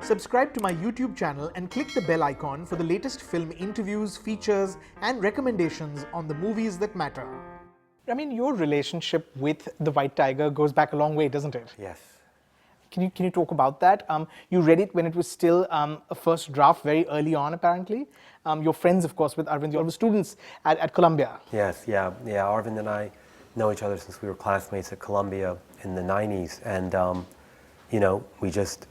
Subscribe to my YouTube channel and click the bell icon for the latest film interviews, features, and recommendations on the movies that matter. I mean, your relationship with the White Tiger goes back a long way, doesn't it? Yes. Can you talk about that? You read it when it was still a first draft, very early on, apparently. You're friends, of course, with Aravind. You're the students at Columbia. Yes, yeah. Aravind and I know each other since we were classmates at Columbia in the 90s. And, we just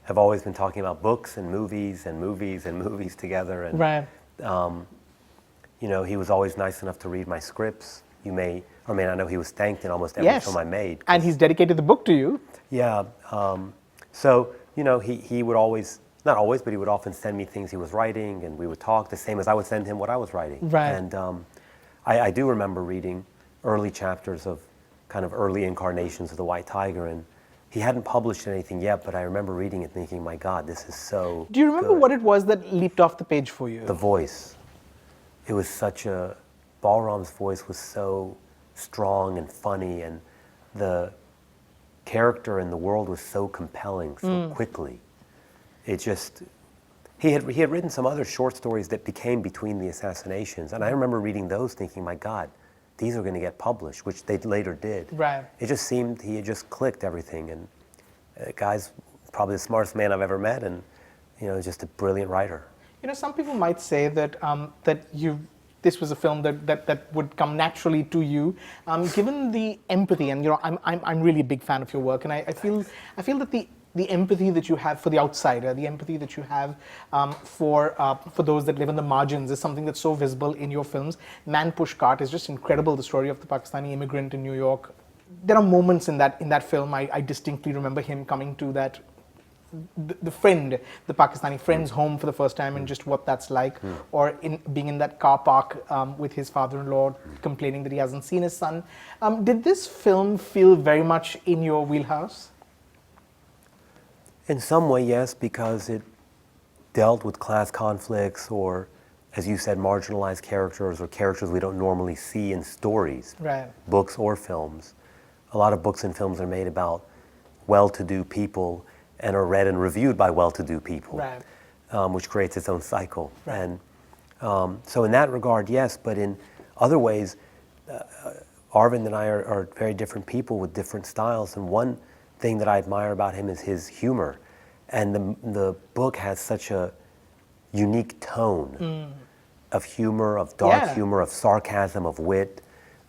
have always been talking about books and movies and movies and movies together. And, right. He was always nice enough to read my scripts. You may or may not know he was thanked in almost every film I made. And he's dedicated the book to you. Yeah. He would always, not always, but he would often send me things he was writing, and we would talk the same as I would send him what I was writing. Right. And I do remember reading early chapters of kind of early incarnations of the White Tiger, and he hadn't published anything yet, but I remember reading it thinking, my God, this is so Do you remember good. what it was that leaped off the page for you? The voice. It was Balram's voice was so strong and funny, and the character in the world was so compelling so quickly. It just, he had written some other short stories that became Between the Assassinations, and I remember reading those thinking, my God, these are going to get published, which they later did. Right. It just seemed he had just clicked everything, and the guy's probably the smartest man I've ever met, and just a brilliant writer. Some people might say that this was a film that would come naturally to you, given the empathy, and I'm really a big fan of your work, and I feel that the empathy that you have for the outsider, the empathy that you have for those that live in the margins is something that's so visible in your films. Man Push Cart is just incredible, the story of the Pakistani immigrant in New York. There are moments in that film, I distinctly remember him coming to the Pakistani friend's home for the first time, and just what that's like, or being in that car park with his father-in-law complaining that he hasn't seen his son. Did this film feel very much in your wheelhouse? In some way, yes, because it dealt with class conflicts, or, as you said, marginalized characters, or characters we don't normally see in stories, right. Books or films. A lot of books and films are made about well-to-do people and are read and reviewed by well-to-do people, right. Which creates its own cycle. Right. And so in that regard, yes, but in other ways, Aravind and I are very different people with different styles, and one thing that I admire about him is his humor, and the book has such a unique tone of humor, of dark humor, of sarcasm, of wit,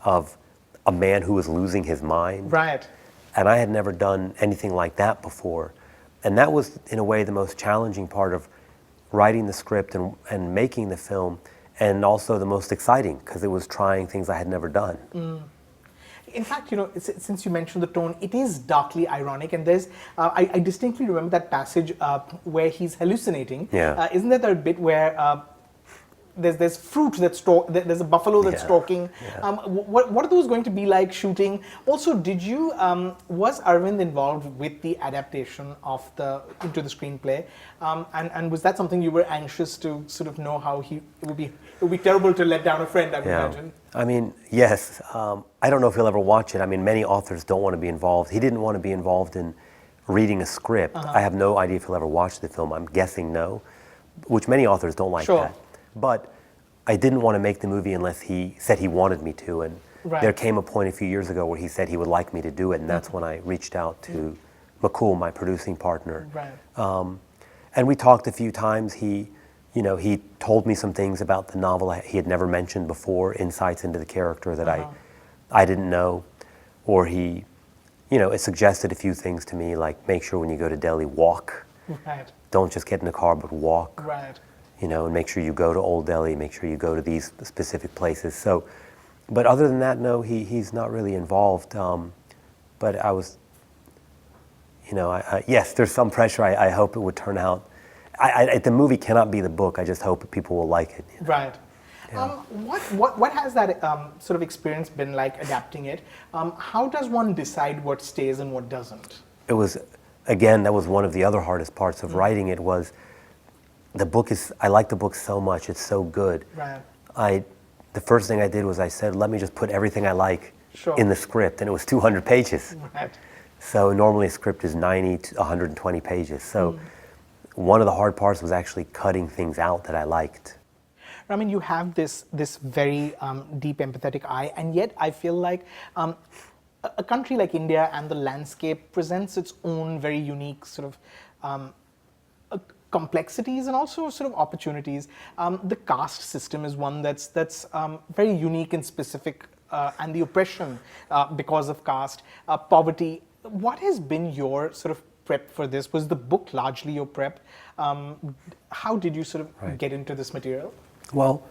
of a man who is losing his mind. Right. And I had never done anything like that before. And that was, in a way, the most challenging part of writing the script and making the film, and also the most exciting, because it was trying things I had never done. In fact, since you mentioned the tone, it is darkly ironic, and there's, I distinctly remember that passage where he's hallucinating. Yeah. Isn't there a bit where there's fruit that's there's a buffalo that's stalking? Yeah. What are those going to be like shooting? Also, was Aravind involved with the adaptation of into the screenplay? And was that something you were anxious to sort of know how it would be terrible to let down a friend, I would imagine. I mean, yes. I don't know if he'll ever watch it. I mean, many authors don't want to be involved. He didn't want to be involved in reading a script. I have no idea if he'll ever watch the film. I'm guessing no, which many authors don't like that. But I didn't want to make the movie unless he said he wanted me to. And there came a point a few years ago where he said he would like me to do it, and that's when I reached out to Makul, my producing partner. Right. And we talked a few times. He told me some things about the novel he had never mentioned before, insights into the character that I didn't know. Or he, it suggested a few things to me, like make sure when you go to Delhi, walk. Right. Don't just get in a car, but walk. Right. And make sure you go to Old Delhi, make sure you go to these specific places. So, but other than that, no, he's not really involved. But I was, yes, there's some pressure. I hope it would turn out. The movie cannot be the book. I just hope people will like it. Right. Yeah. What has that sort of experience been like adapting it? How does one decide what stays and what doesn't? It was, again, that was one of the other hardest parts of writing it was, I like the book so much, it's so good. Right. The first thing I did was I said, let me just put everything I like in the script, and it was 200 pages. Right. So normally a script is 90 to 120 pages. So one of the hard parts was actually cutting things out that I liked. Ramin, you have this very deep empathetic eye, and yet I feel like a country like India and the landscape presents its own very unique sort of complexities and also sort of opportunities. The caste system is one that's very unique and specific, and the oppression because of caste, poverty. What has been your sort of prep for this? Was the book largely your prep? How did you sort of get into this material? Well,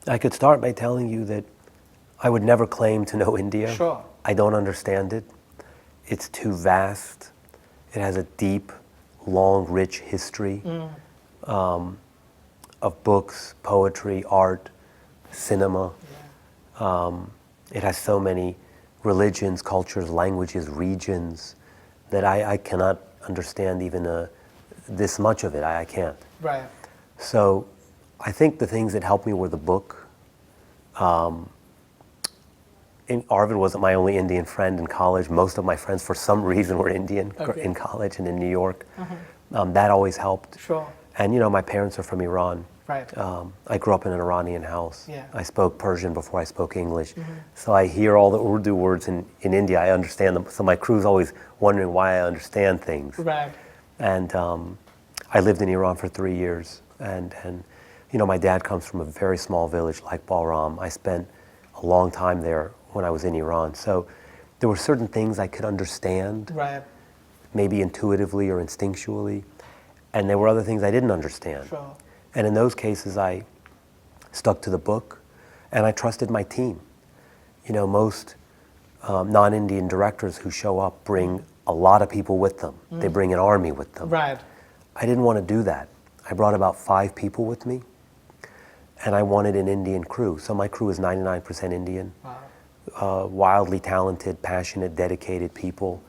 I could start by telling you that I would never claim to know India. Sure. I don't understand it. It's too vast. It has a deep, long, rich history of books, poetry, art, cinema. Yeah. It has so many religions, cultures, languages, regions that I cannot understand even this much of it. I can't. Right. So I think the things that helped me were the book. Aravind wasn't my only Indian friend in college. Most of my friends, for some reason, were Indian in college and in New York. That always helped. Sure. And my parents are from Iran. Right. I grew up in an Iranian house. Yeah. I spoke Persian before I spoke English. So I hear all the Urdu words in India. I understand them. So my crew's always wondering why I understand things. Right. And I lived in Iran for 3 years. And my dad comes from a very small village like Balram. I spent a long time there when I was in Iran. So there were certain things I could understand, Right. maybe intuitively or instinctually. And there were other things I didn't understand. Sure. And in those cases, I stuck to the book and I trusted my team. Most non-Indian directors who show up bring a lot of people with them. They bring an army with them. Right. I didn't want to do that. I brought about 5 people with me, and I wanted an Indian crew. So my crew is 99% Indian. Wow. Wildly talented, passionate, dedicated people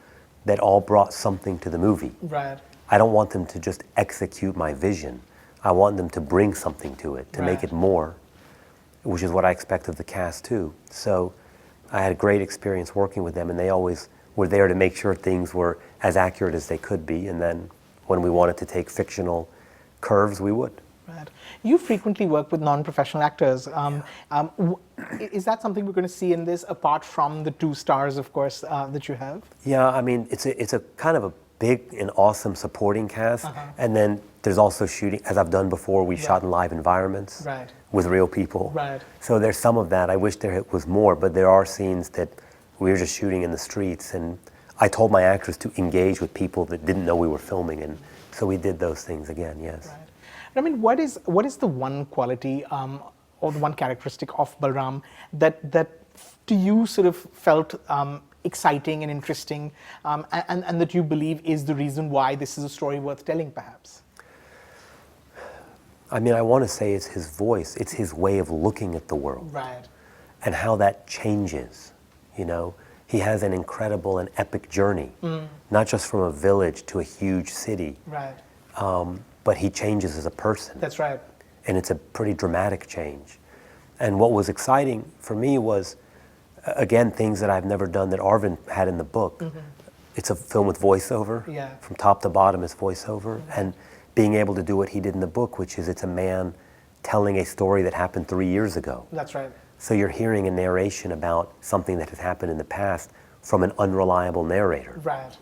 that all brought something to the movie. Right. I don't want them to just execute my vision. I want them to bring something to it, to make it more, which is what I expect of the cast too. So I had a great experience working with them, and they always were there to make sure things were as accurate as they could be, and then when we wanted to take fictional curves, we would. Right. You frequently work with non-professional actors. Is that something we're going to see in this, apart from the 2 stars, of course, that you have? Yeah, I mean, it's a kind of a big and awesome supporting cast, and then there's also shooting, as I've done before, we shot in live environments Right. with real people. Right. So there's some of that. I wish there was more, but there are scenes that we were just shooting in the streets, and I told my actors to engage with people that didn't know we were filming, and so we did those things again, yes. Right. I mean, what is the one quality or the one characteristic of Balram that to you sort of felt exciting and interesting, and that you believe is the reason why this is a story worth telling, perhaps? I mean, I want to say it's his voice, it's his way of looking at the world. Right. And how that changes, He has an incredible and epic journey, not just from a village to a huge city, Right. but he changes as a person. That's right. And it's a pretty dramatic change. And what was exciting for me was, again, things that I've never done that Aravind had in the book. It's a film with voiceover. Yeah. From top to bottom is voiceover. And being able to do what he did in the book, which is it's a man telling a story that happened 3 years ago. That's right. So you're hearing a narration about something that has happened in the past from an unreliable narrator, Right.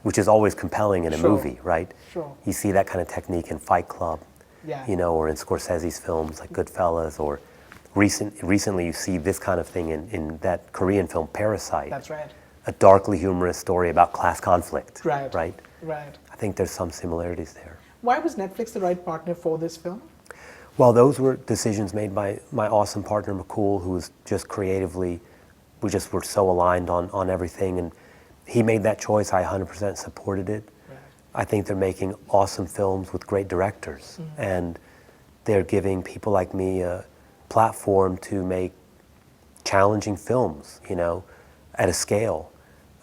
which is always compelling in a Sure. movie, right? Sure. You see that kind of technique in Fight Club, Yeah. or in Scorsese's films like Goodfellas, or recently you see this kind of thing in that Korean film Parasite. That's right. A darkly humorous story about class conflict, Right. right? Right. I think there's some similarities there. Why was Netflix the right partner for this film? Well, those were decisions made by my awesome partner, McCool, who was just creatively, we just were so aligned on everything. And he made that choice. I 100% supported it. Right. I think they're making awesome films with great directors. And they're giving people like me a platform to make challenging films, at a scale.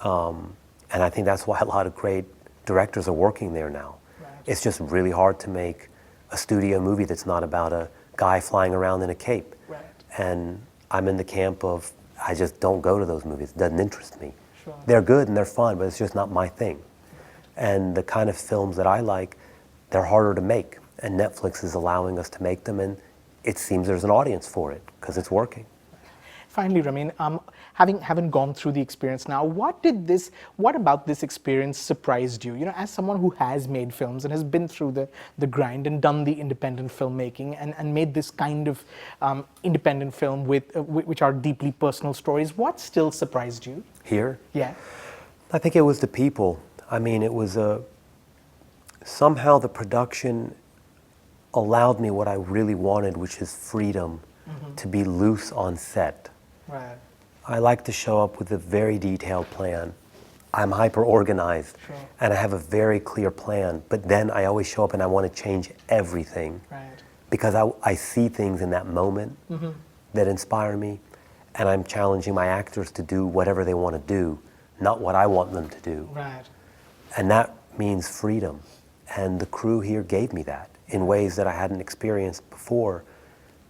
And I think that's why a lot of great directors are working there now. Right. It's just really hard to make a studio movie that's not about a guy flying around in a cape. Right. And I'm in the camp of, I just don't go to those movies. It doesn't interest me. Sure. They're good and they're fun, but it's just not my thing. And the kind of films that I like, they're harder to make. And Netflix is allowing us to make them, and it seems there's an audience for it because it's working. Finally, Ramin, having gone through the experience now, what about this experience surprised you? You know, as someone who has made films and has been through the grind and done the independent filmmaking and made this kind of independent film which are deeply personal stories, what still surprised you? Here? Yeah. I think it was the people. I mean, it was somehow the production allowed me what I really wanted, which is freedom to be loose on set. Right. I like to show up with a very detailed plan. I'm hyper organized, Sure. and I have a very clear plan, but then I always show up and I want to change everything. Right. Because I see things in that moment that inspire me, and I'm challenging my actors to do whatever they want to do, not what I want them to do. Right. And that means freedom. And the crew here gave me that in ways that I hadn't experienced before.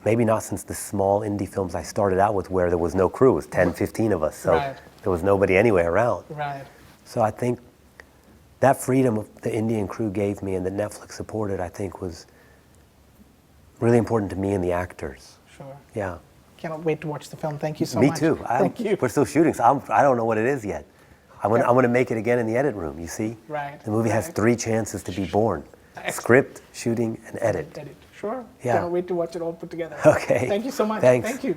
Maybe not since the small indie films I started out with where there was no crew. It was 10, 15 of us, so Right. there was nobody anywhere around. Right. So I think that freedom the Indian crew gave me and that Netflix supported, I think was really important to me and the actors. Sure. Yeah. Cannot wait to watch the film. Thank you so Me much. too. Thank you. We're still shooting, so I don't know what it is yet. I'm gonna make it again in the edit room, you see? Right. The movie has Right. 3 chances to be born. Script, shooting, and edit. Edit. Sure. Yeah. Cannot wait to watch it all put together. Okay. Thank you so much. Thanks. Thank you.